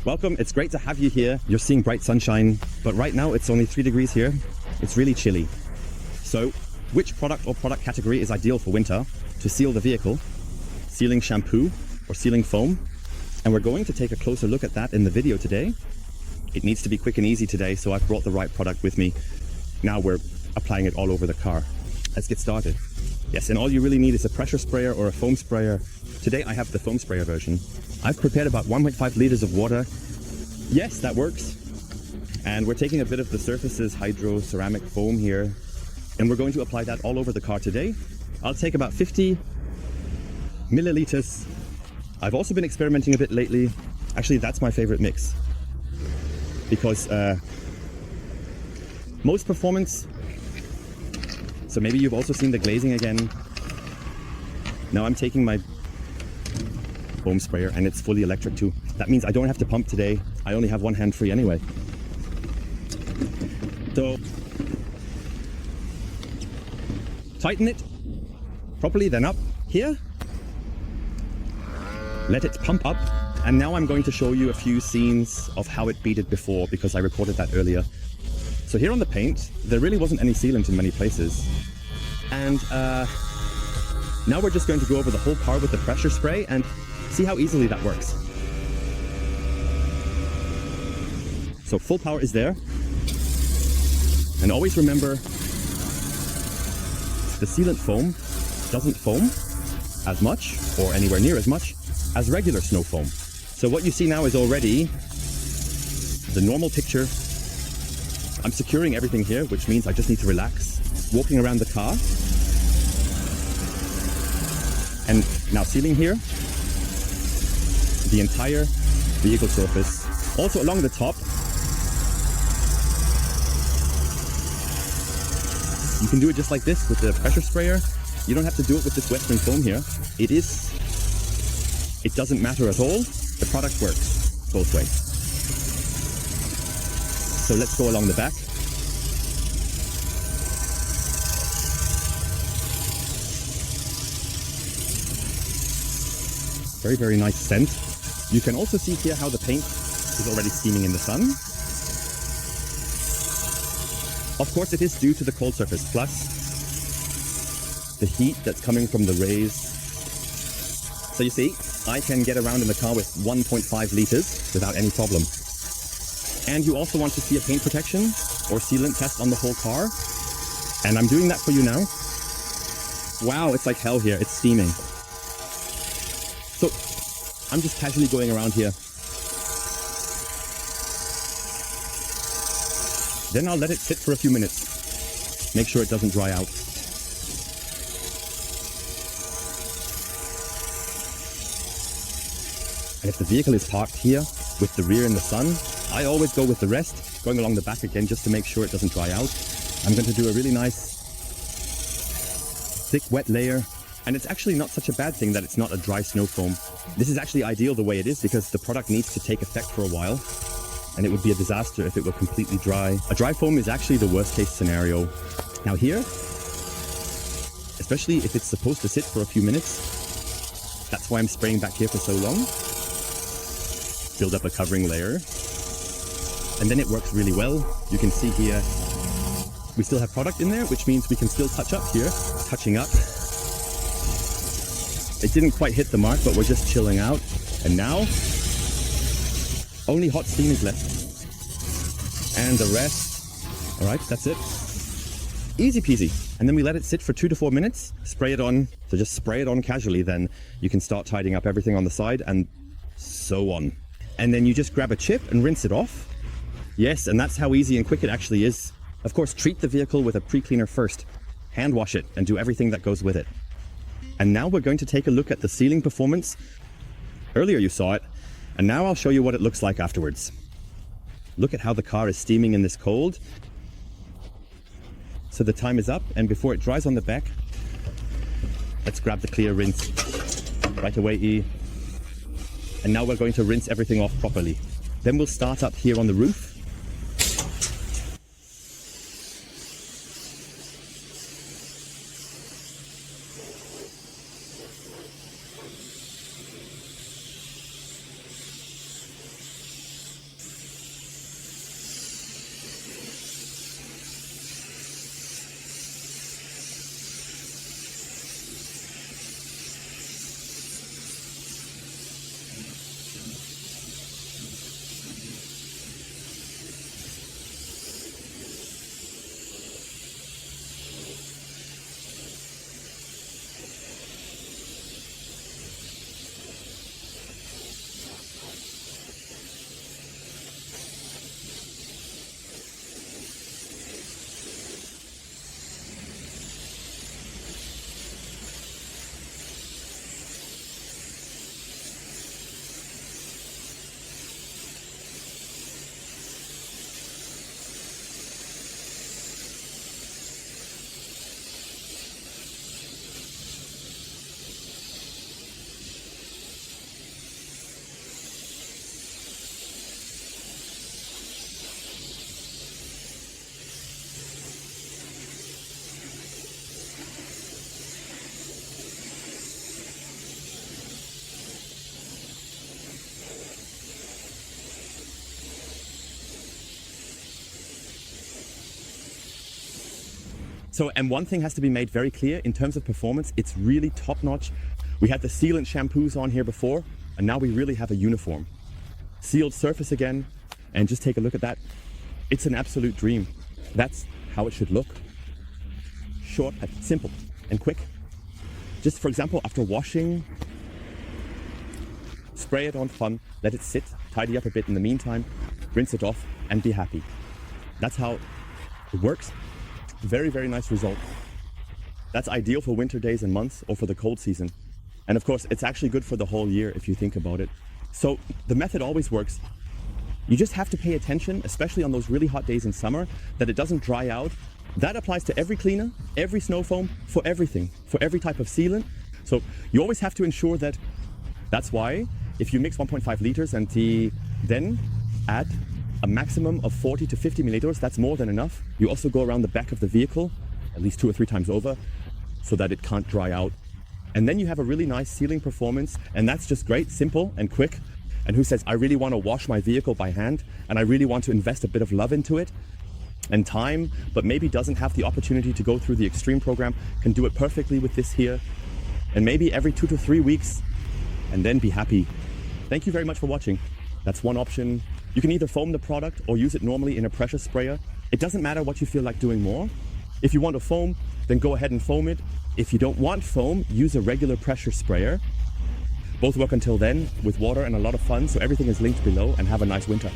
Welcome, it's great to have you here. You're seeing bright sunshine, but right now it's only 3 degrees here. It's really chilly. So, which product or product category is ideal for winter to seal the vehicle? Sealing shampoo or sealing foam? And we're going to take a closer look at that in the video today. It needs to be quick and easy today, so I've brought the right product with me. Now we're applying it all over the car. Let's get started. Yes, and all you really need is a pressure sprayer or a foam sprayer. Today I have the foam sprayer version. I've prepared about 1.5 liters of water. Yes, that works. And we're taking a bit of the ServFaces Hydro Ceramic Foam here, and we're going to apply that all over the car today. I'll take about 50 milliliters. I've also been experimenting a bit lately. Actually, that's my favorite mix, because most performance. So maybe you've also seen the glazing again. Now I'm taking my foam sprayer, and it's fully electric too. That means I don't have to pump today. I only have one hand free anyway. So tighten it properly, then up here. Let it pump up. And now I'm going to show you a few scenes of how it beaded before, because I recorded that earlier. So here on the paint, there really wasn't any sealant in many places. And now we're just going to go over the whole car with the pressure spray and see how easily that works. So full power is there. And always remember, the sealant foam doesn't foam as much or anywhere near as much as regular snow foam. So what you see now is already the normal picture. I'm securing everything here, which means I just need to relax, walking around the car. And now sealing here, the entire vehicle surface. Also along the top, you can do it just like this with the pressure sprayer. You don't have to do it with this Western foam here. It doesn't matter at all. The product works both ways. So let's go along the back. Very, very nice scent. You can also see here how the paint is already steaming in the sun. Of course, it is due to the cold surface, plus the heat that's coming from the rays. So you see, I can get around in the car with 1.5 liters without any problem. And you also want to see a paint protection or sealant test on the whole car. And I'm doing that for you now. Wow, it's like hell here. It's steaming. So I'm just casually going around here. Then I'll let it sit for a few minutes. Make sure it doesn't dry out. And if the vehicle is parked here with the rear in the sun, I always go with the rest, going along the back again just to make sure it doesn't dry out. I'm going to do a really nice thick wet layer. And it's actually not such a bad thing that it's not a dry snow foam. This is actually ideal the way it is, because the product needs to take effect for a while, and it would be a disaster if it were completely dry. A dry foam is actually the worst case scenario. Now here, especially if it's supposed to sit for a few minutes, that's why I'm spraying back here for so long. Build up a covering layer. And then it works really well. You can see here, we still have product in there, which means we can still touch up here. Touching up. It didn't quite hit the mark, but we're just chilling out. And now, only hot steam is left. And the rest, all right, that's it. Easy peasy. And then we let it sit for 2 to 4 minutes, spray it on. So just spray it on casually, then you can start tidying up everything on the side and so on. And then you just grab a chip and rinse it off. Yes, and that's how easy and quick it actually is. Of course, treat the vehicle with a pre-cleaner first. Hand wash it and do everything that goes with it. And now we're going to take a look at the sealing performance. Earlier you saw it, and now I'll show you what it looks like afterwards. Look at how the car is steaming in this cold. So the time is up, and before it dries on the back, let's grab the clear rinse. Right away, E. And now we're going to rinse everything off properly. Then we'll start up here on the roof. So, and one thing has to be made very clear in terms of performance, it's really top notch. We had the sealant shampoos on here before, and now we really have a uniform. Sealed surface again, and just take a look at that. It's an absolute dream. That's how it should look. Short, simple, and quick. Just for example, after washing, spray it on fun, let it sit, tidy up a bit in the meantime, rinse it off, and be happy. That's how it works. Very, very nice result. That's ideal for winter days and months or for the cold season. And of course, it's actually good for the whole year if you think about it. So the method always works. You just have to pay attention, especially on those really hot days in summer, that it doesn't dry out. That applies to every cleaner, every snow foam, for everything, for every type of sealant. So you always have to ensure that. That's why if you mix 1.5 liters and then add a maximum of 40 to 50 milliliters, that's more than enough. You also go around the back of the vehicle at least 2 or 3 times over so that it can't dry out. And then you have a really nice sealing performance, and that's just great, simple and quick. And who says, I really want to wash my vehicle by hand and I really want to invest a bit of love into it and time, but maybe doesn't have the opportunity to go through the extreme program, can do it perfectly with this here. And maybe every 2 to 3 weeks, and then be happy. Thank you very much for watching. That's one option. You can either foam the product or use it normally in a pressure sprayer. It doesn't matter what you feel like doing more. If you want to foam, then go ahead and foam it. If you don't want foam, use a regular pressure sprayer. Both work until then with water and a lot of fun, so everything is linked below, and have a nice winter.